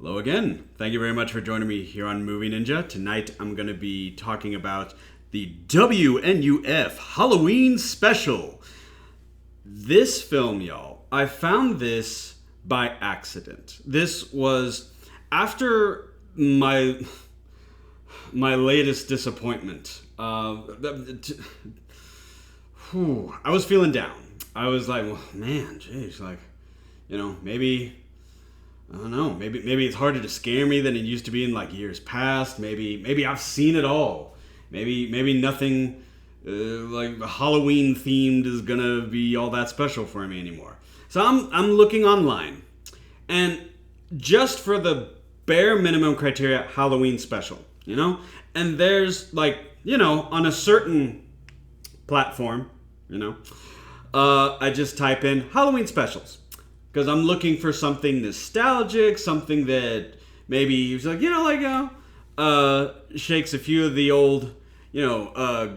Hello again. Thank you very much for joining me here on Movie Ninja. Tonight I'm going to be talking about the WNUF Halloween Special. This film, y'all, I found this by accident. This was after my latest disappointment. I was feeling down. I was like, well, man, jeez, maybe... I don't know. Maybe it's harder to scare me than it used to be in like years past. Maybe I've seen it all. Maybe nothing like Halloween themed is gonna be all that special for me anymore. So I'm looking online, and just for the bare minimum criteria, Halloween special, and there's on a certain platform, I just type in Halloween specials. Because I'm looking for something nostalgic, something that maybe shakes a few of the old,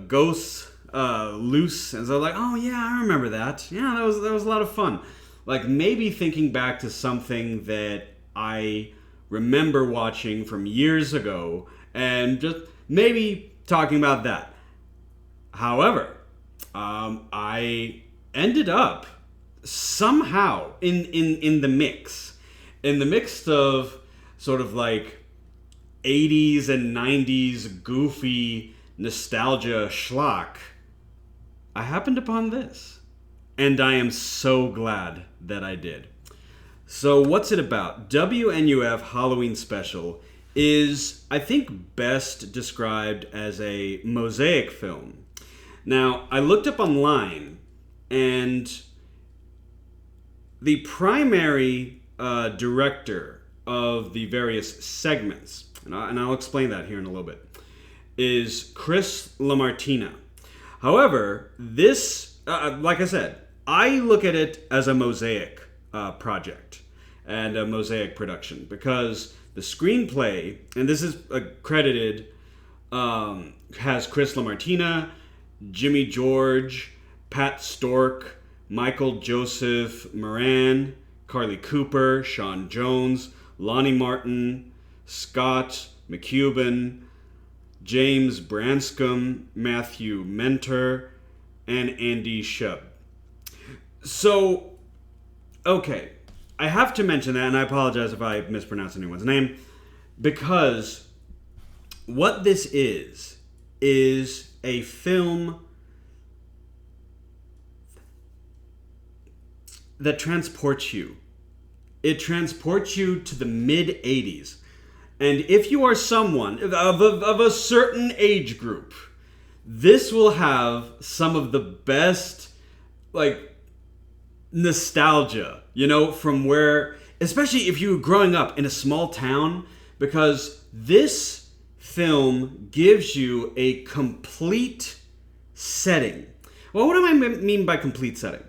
ghosts loose. And so like, oh yeah, I remember that. Yeah, that was a lot of fun. Like maybe thinking back to something that I remember watching from years ago and just maybe talking about that. However, I ended up somehow in the mix of sort of like 80s and 90s goofy nostalgia schlock, I happened upon this, and I am so glad that I did. So what's it about? WNUF Halloween Special is, I think, best described as a mosaic film. Now, I looked up online, and the primary director of the various segments, and I'll explain that here in a little bit, is Chris LaMartina. However, this, like I said, I look at it as a mosaic project and a mosaic production because the screenplay, and this is credited, has Chris LaMartina, Jimmy George, Pat Stork, Michael Joseph Moran, Carly Cooper, Sean Jones, Lonnie Martin, Scott McCubbin, James Branscombe, Matthew Mentor, and Andy Shub. So, okay, I have to mention that, and I apologize if I mispronounce anyone's name, because what this is a film that transports you. It transports you to the mid-80s. And if you are someone of a certain age group, this will have some of the best, nostalgia, from where, especially if you were growing up in a small town, because this film gives you a complete setting. Well, what do I mean by complete setting?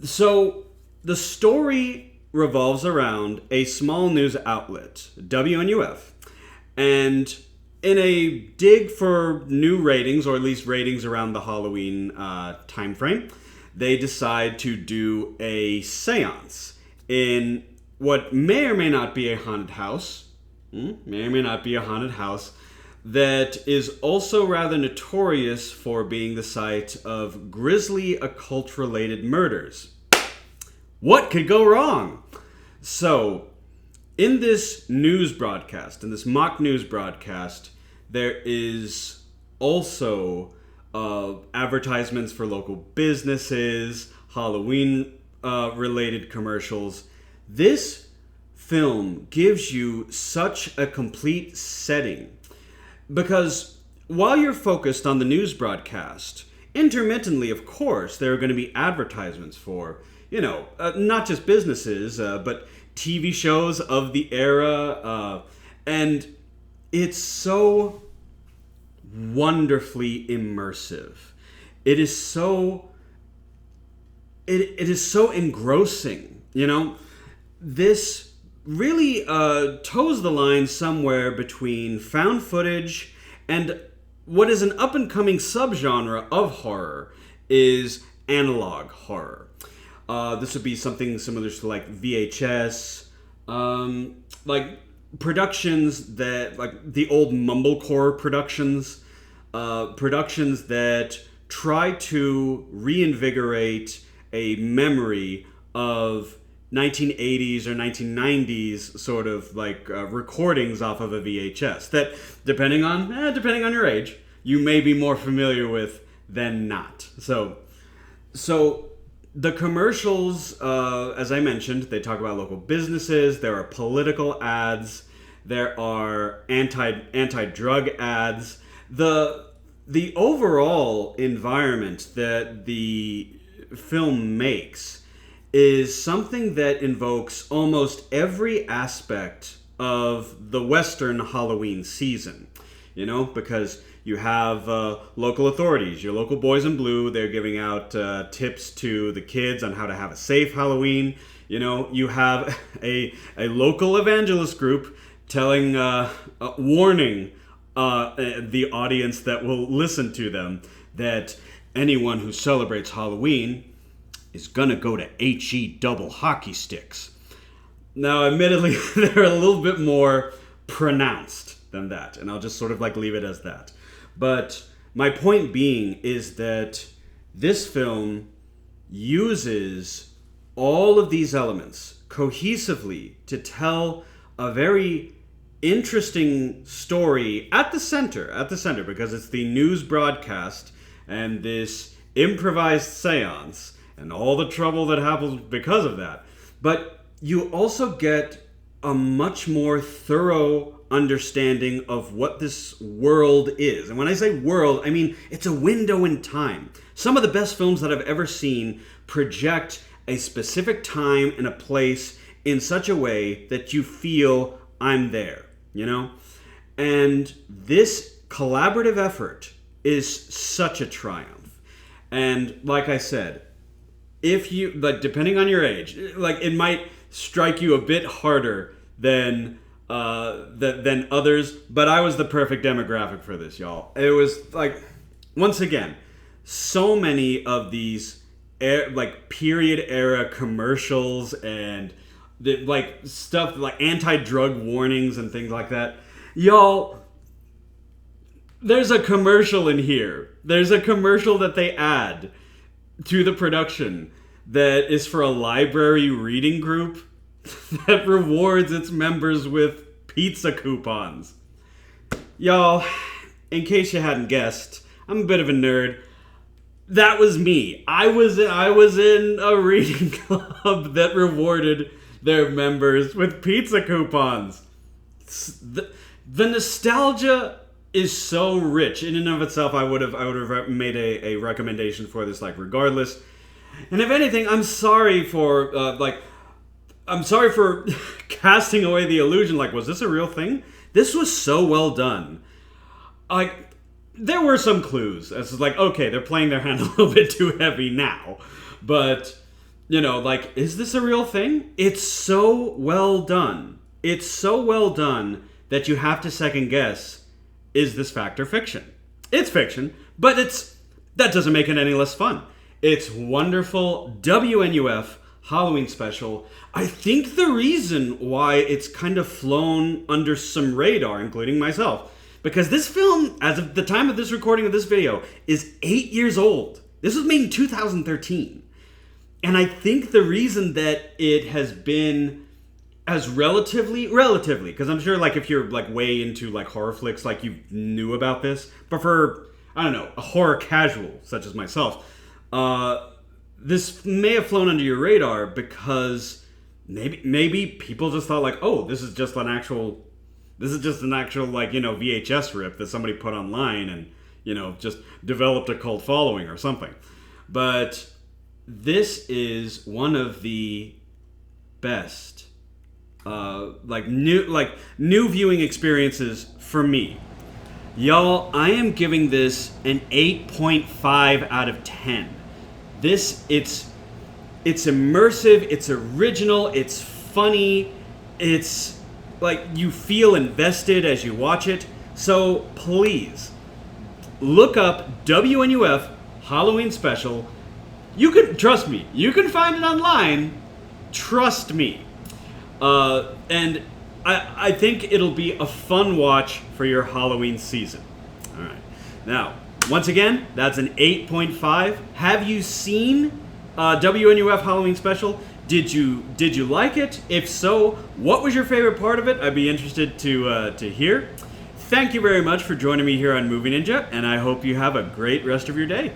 So, the story revolves around a small news outlet, WNUF, and in a dig for new ratings, or at least ratings around the Halloween time frame, they decide to do a seance in what may or may not be a haunted house, that is also rather notorious for being the site of grisly occult-related murders. What could go wrong? So, in this news broadcast, in this mock news broadcast, there is also advertisements for local businesses, Halloween-related commercials. This film gives you such a complete setting. Because while you're focused on the news broadcast, intermittently, of course, there are going to be advertisements for, not just businesses, but TV shows of the era. And it's so wonderfully immersive. It is so engrossing, This really toes the line somewhere between found footage and what is an up-and-coming subgenre of horror is analog horror. This would be something similar to like VHS, like productions that, like the old mumblecore productions, productions that try to reinvigorate a memory of 1980s or 1990s sort of like recordings off of a VHS that, depending on your age, you may be more familiar with than not. So the commercials, as I mentioned, they talk about local businesses. There are political ads. There are anti-drug ads. The overall environment that the film makes is something that invokes almost every aspect of the Western Halloween season. You know, because you have local authorities, your local boys in blue, they're giving out tips to the kids on how to have a safe Halloween. You know, you have a local evangelist group telling, warning the audience that will listen to them that anyone who celebrates Halloween is gonna go to HE double hockey sticks. Now, admittedly, they're a little bit more pronounced than that, and I'll just sort of like leave it as that. But my point being is that this film uses all of these elements cohesively to tell a very interesting story at the center, because it's the news broadcast and this improvised seance and all the trouble that happens because of that. But you also get a much more thorough understanding of what this world is. And when I say world, I mean it's a window in time. Some of the best films that I've ever seen project a specific time and a place in such a way that you feel I'm there, you know? And this collaborative effort is such a triumph. And like I said, if you, like, depending on your age, like, it might strike you a bit harder than others, but I was the perfect demographic for this, y'all. It was like, once again, so many of these like period era commercials and like stuff like anti-drug warnings and things like that. Y'all, there's a commercial in here. There's a commercial that they add to the production that is for a library reading group that rewards its members with pizza coupons. Y'all, in case you hadn't guessed, I'm a bit of a nerd. That was me. I was in a reading club that rewarded their members with pizza coupons. The nostalgia is so rich in and of itself. I would have made a recommendation for this, like, regardless. And if anything, I'm sorry for casting away the illusion. Like, was this a real thing? This was so well done. Like, there were some clues. It's like, okay, they're playing their hand a little bit too heavy now. But, you know, like, is this a real thing? It's so well done. It's so well done that you have to second guess, is this fact or fiction? It's fiction, but that doesn't make it any less fun. It's wonderful. WNUF Halloween Special. I think the reason why it's kind of flown under some radar, including myself, because this film, as of the time of this recording of this video, is 8 years old. This was made in 2013. And I think the reason that it has been as relatively, because I'm sure, like, if you're, like, way into, like, horror flicks, like, you knew about this, but for, I don't know, a horror casual such as myself, this may have flown under your radar because maybe people just thought, like, oh, this is just an actual, like, you know, VHS rip that somebody put online and, you know, just developed a cult following or something. But this is one of the best, new viewing experiences for me. Y'all, I am giving this an 8.5 out of 10. It's immersive, it's original, it's funny, it's like you feel invested as you watch it. So please look up WNUF Halloween Special. You can trust me. You can find it online. Trust me. And I think it'll be a fun watch for your Halloween season. All right. Now, once again, that's an 8.5. Have you seen WNUF Halloween Special? Did you like it? If so, what was your favorite part of it? I'd be interested to hear. Thank you very much for joining me here on Movie Ninja, and I hope you have a great rest of your day.